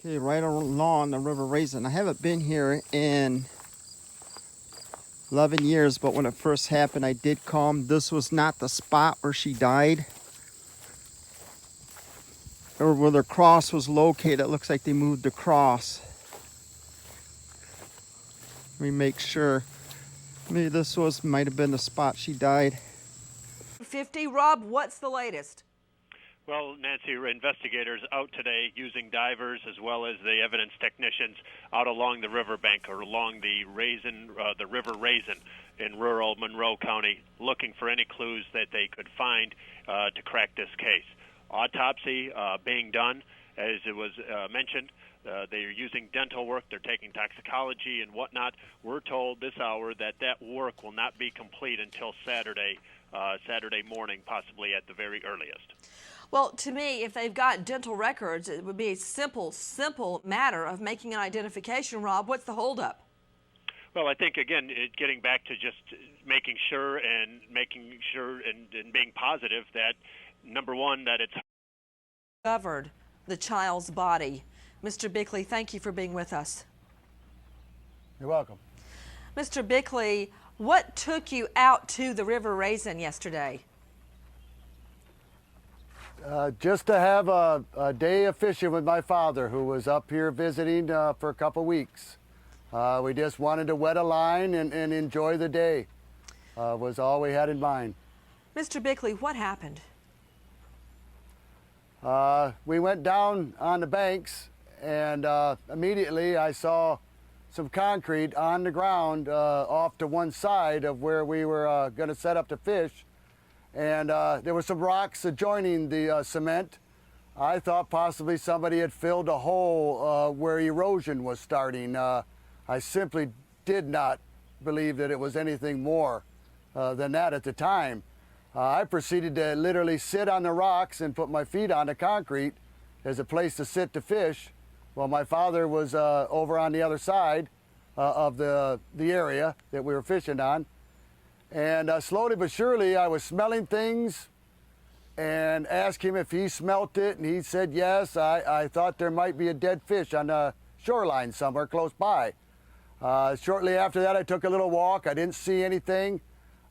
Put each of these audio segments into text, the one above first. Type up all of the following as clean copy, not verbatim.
Okay, right along the River Raisin. I haven't been here in 11 years, but when it first happened, I did come. This was not the spot where she died, or where the cross was located. It looks like they moved the cross. Let me make sure. Maybe this might have been the spot she died. 50. Rob, what's the latest? Well, Nancy, investigators out today using divers as well as the evidence technicians out along the riverbank or along the River Raisin in rural Monroe County, looking for any clues that they could find to crack this case. Autopsy being done, as it was mentioned. They're using dental work. They're taking toxicology and whatnot. We're told this hour that work will not be complete until Saturday morning, possibly at the very earliest. Well, to me, if they've got dental records, it would be a simple matter of making an identification. Rob, what's the holdup? Well, I think, again, getting back to just making sure and being positive that, number one, that it's discovered the child's body. Mr. Bickley, thank you for being with us. You're welcome. Mr. Bickley, what took you out to the River Raisin yesterday? Just to have a day of fishing with my father, who was up here visiting for a couple weeks. We just wanted to wet a line and enjoy the day, was all we had in mind. Mr. Bickley, what happened? We went down on the banks, and immediately I saw some concrete on the ground off to one side of where we were going to set up to fish. And there were some rocks adjoining the cement. I thought possibly somebody had filled a hole where erosion was starting. I simply did not believe that it was anything more than that at the time. I proceeded to literally sit on the rocks and put my feet on the concrete as a place to sit to fish, while my father was over on the other side of the area that we were fishing on. And slowly but surely, I was smelling things and asked him if he smelt it, and he said yes. I thought there might be a dead fish on the shoreline somewhere close by. Shortly after that, I took a little walk. I didn't see anything,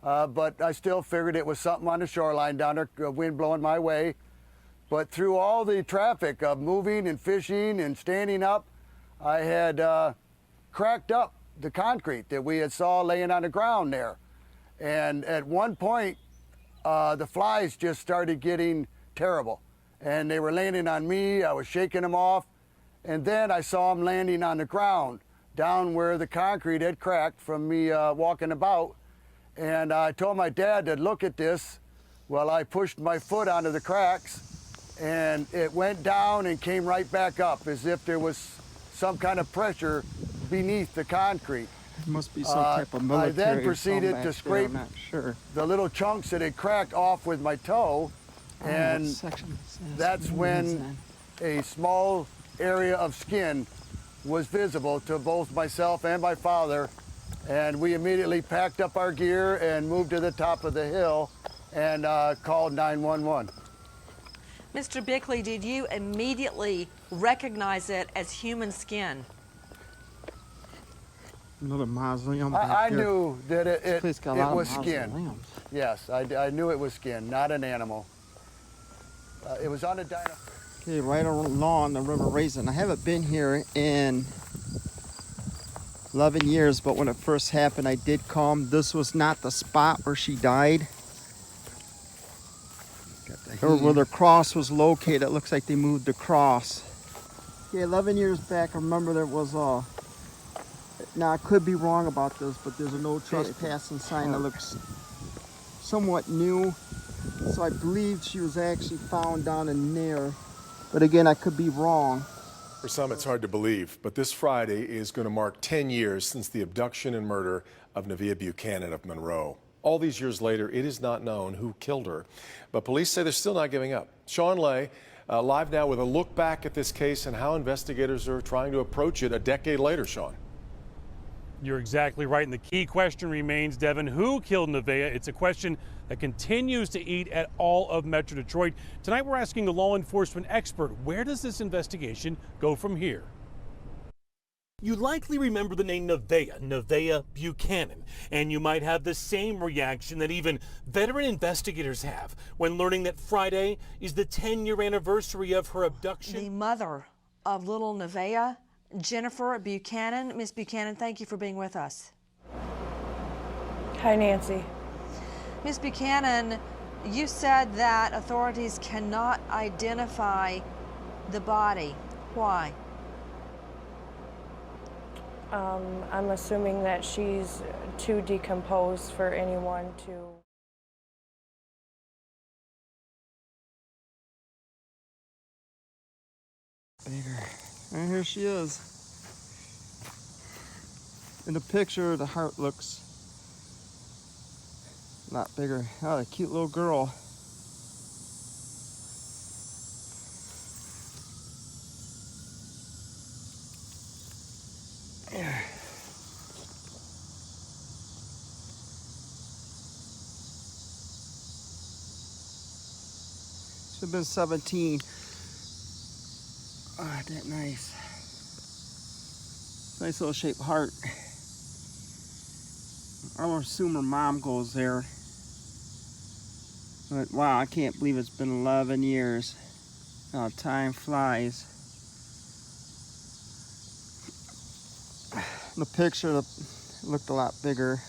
but I still figured it was something on the shoreline down there, wind blowing my way. But through all the traffic of moving and fishing and standing up, I had cracked up the concrete that we had saw laying on the ground there. And at one point, the flies just started getting terrible. And they were landing on me. I was shaking them off. And then I saw them landing on the ground, down where the concrete had cracked from me walking about. And I told my dad to look at this. Well, I pushed my foot onto the cracks, and it went down and came right back up as if there was some kind of pressure beneath the concrete. It must be some type of military. I then proceeded to scrape the little chunks that had cracked off with my toe, and that's when a small area of skin was visible to both myself and my father, and we immediately packed up our gear and moved to the top of the hill and called 911. Mr. Bickley, did you immediately recognize it as human skin? Another mausoleum. I knew that it was skin. Mausoleums. Yes, I knew it was skin, not an animal. It was on a dino. Okay, right along the River Raisin. I haven't been here in 11 years, but when it first happened, I did come. This was not the spot where she died, or where the cross was located. It looks like they moved the cross. Okay, 11 years back, I remember there was a, now I could be wrong about this, but there's a no trespassing sign that looks somewhat new. So I believe she was actually found down in there. But again, I could be wrong. For some, it's hard to believe, but this Friday is going to mark 10 years since the abduction and murder of Nevaeh Buchanan of Monroe. All these years later, it is not known who killed her, but police say they're still not giving up. Sean Lay, live now with a look back at this case and how investigators are trying to approach it a decade later, Sean. You're exactly right, and the key question remains, Devin, who killed Nevaeh? It's a question that continues to eat at all of Metro Detroit. Tonight we're asking a law enforcement expert, where does this investigation go from here? You likely remember the name Nevaeh Buchanan, and you might have the same reaction that even veteran investigators have when learning that Friday is the 10-year anniversary of her abduction. The mother of little Nevaeh, Jennifer Buchanan. Miss Buchanan, thank you for being with us. Hi, Nancy. Miss Buchanan, you said that authorities cannot identify the body. Why? I'm assuming that she's too decomposed for anyone to... Bigger. And here she is. In the picture, the heart looks a lot bigger. Oh, a cute little girl. Yeah. Should have been 17. Oh, that nice. Nice little shaped heart. I would assume her mom goes there. But wow, I can't believe it's been 11 years. How time flies. The picture looked a lot bigger.